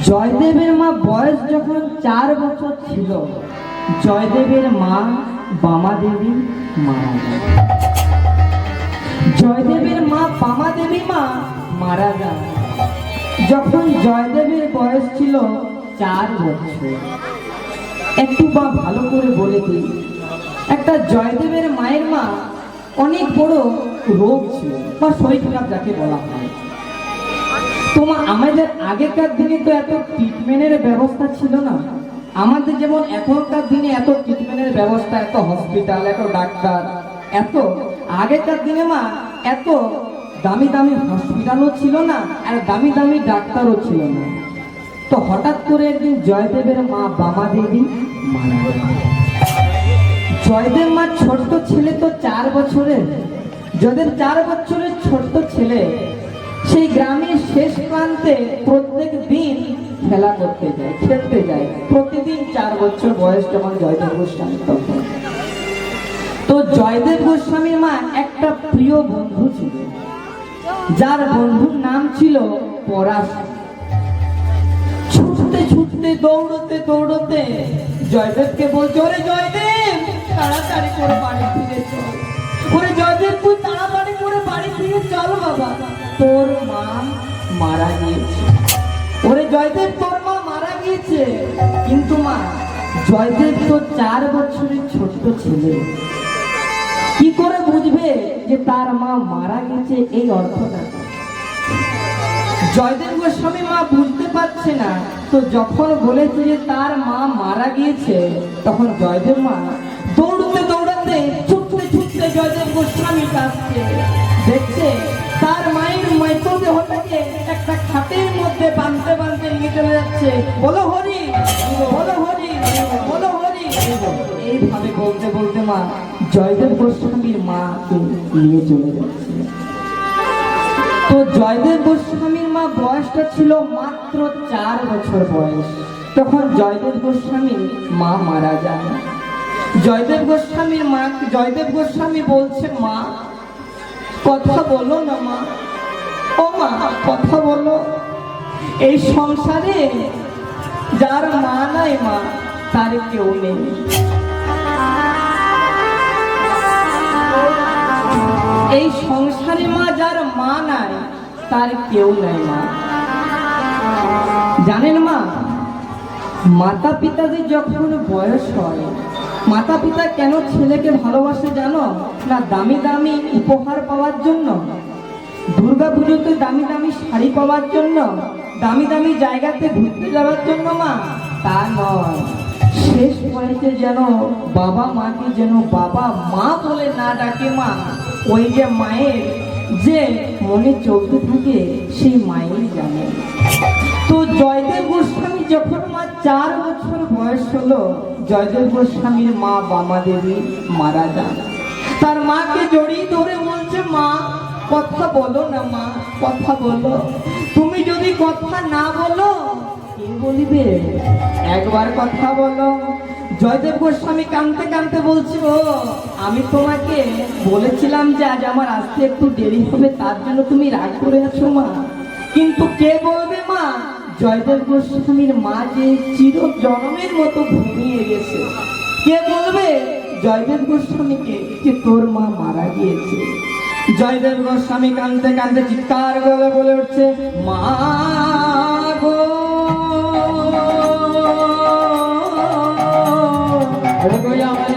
জয়দেবের মা বয়স যখন 4 বছর ছিল, জয়দেবের মা বামা দেবী মারা যায়। জয়দেবের মা বামা দেবী মারা যায় যখন জয়দেবের বয়স ছিল 4 বছর। একটু বা ভালো করে বলে দিই, একটা জয়দেবের মায়ের মা অনেক বড় রোগ ছিল বা শরীর খারাপ যাকে বলা হয়। আমাদের আগেকার দিনে তো এত ট্রিটমেন্টের ব্যবস্থা ছিল না। আমাদের যেমন এখনকার দিনে এত ট্রিটমেন্টের ব্যবস্থা, এত হসপিটাল, এত ডাক্তার, এত আগেকার দিনে এত দামি দামি হসপিটালও ছিল না, আর দামি দামি ডাক্তারও ছিল না। তো হঠাৎ করে একদিন জয়দেবের মা বামা দেবী মারা গেল। জয়দেব মা ছোট্ট ছেলে তো 4 বছরের, জয়দেব 4 বছরের ছোট্ট ছেলে সেই গ্রামের শেষ প্রান্তে প্রত্যেক দিন খেলা করতে যায়, খেলতে যায়। প্রতিদিন 4 বছর বয়স যখন জয়দেব গোস্বামী, তখন তো জয়দেব গোস্বামীর মা একটা প্রিয় বন্ধু ছিল, যার বন্ধুর নাম ছিল পরাশ। ছুটতে ছুটতে দৌড়তে দৌড়তে জয়দেবকে বলছে, ওরে জয়দেব তাড়াতাড়ি করে বাড়ি ফিরে চল, ওরে জয়দেব তুই তাড়াতাড়ি করে বাড়ি ফিরে চল বাবা, তোর মা মারা গিয়েছে। ওরে জয়দেব তোর মা মারা গিয়েছে। কিন্তু মা, জয়দেব তো 4 বছরের ছোট্ট ছেলে, কি করে বুঝবে যে তার মা মারা গেছে এই অর্থটা? জয়দেব গোস্বামী মা বুঝতে পারছে না। তো যখন বলেছে যে তার মা মারা গিয়েছে, তখন জয়দেব মা দৌড়তে দৌড়াতে ছুটতে ছুটতে জয়দেব গোস্বামীর কাছে দেখছে তার মায়ের মৃতদেহটাকে একটা খাটের মধ্যে বাঁধতে বাঁধতে নিয়ে চলে যাচ্ছে। বলো হরি, বলো হরি, বলো হরি। এইভাবে বলতে বলতে মা জয়দেব গোস্বামীর মাকে নিয়ে চলে যাচ্ছে। তো জয়দেব গোস্বামীর মা বয়সটা ছিল মাত্র 4 বছর বয়স, তখন জয়দেব গোস্বামীর মা মারা যায়। জয়দেব গোস্বামীর মা, জয়দেব গোস্বামী বলছে, মা কথা বলো না মা, ও মা কথা বলো। এই সংসারে যার মা নাই মা, তার কেউ নেই। এই সংসারে মা যার মা নাই, তার কেউ নাই মা। জানেন মা, মাতা পিতাদের যখন বয়স হয়, মাতা পিতা কেন ছেলেকে ভালোবাসে জানো? না দামি দামি উপহার পাওয়ার জন্য, দুর্গা পুজোতে দামি দামি শাড়ি পাওয়ার জন্য, দামি দামি জায়গাতে ঘুরতে যাওয়ার জন্য মা, তা নয়। শেষ বয়সে যেন বাবা মাকে যেন বাবা মা বলে না ডাকে মা, ওই যে মায়ের যে মনে চলতে থাকে সেই মায়ের জানে। তো জয়দেব গোস্বামী যখন মা 4 বছর বয়স হলো, জয়দেব গোস্বামীর মা বামা দেবী মারা যান। তার মাকে জড়িয়ে ধরে বলছে, মা কথা বলো না মা, কথা বলো। তুমি যদি কথা না বলো কে বলিবে? একবার কথা বলো। জয়দেব গোস্বামী কাঁদতে কাঁদতে বলছে, ও আমি তোমাকে বলেছিলাম যে আজ আমার আসতে একটু দেরি হবে, তার জন্য তুমি রাগ করে আছো মা। কিন্তু কে বলবে মা, জয়দেব গোস্বামীর মা যে চির জন্মের মতো ঘুমিয়ে গেছে, কে বলবে জয়দেব গোস্বামীকে যে তোর মা মারা গিয়েছে? জয়দেব গোস্বামী কাঁদতে কাঁদতে চিৎকার করে বলে উঠছে, মা গো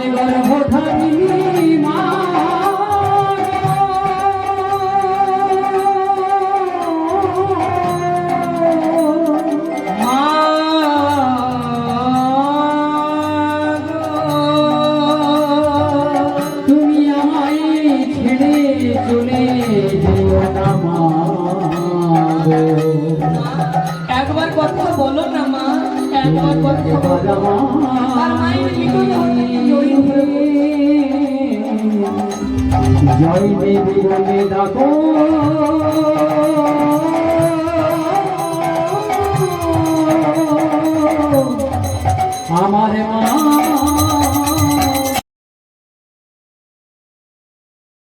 আমার গর্ভধারিণী মা, তুমি আমায় ছেড়ে চলে যেও না মা। একবার কথা বলো না মা, একবার কথা বলো মা। জয় দেবী বলে ডাকো, আমার মা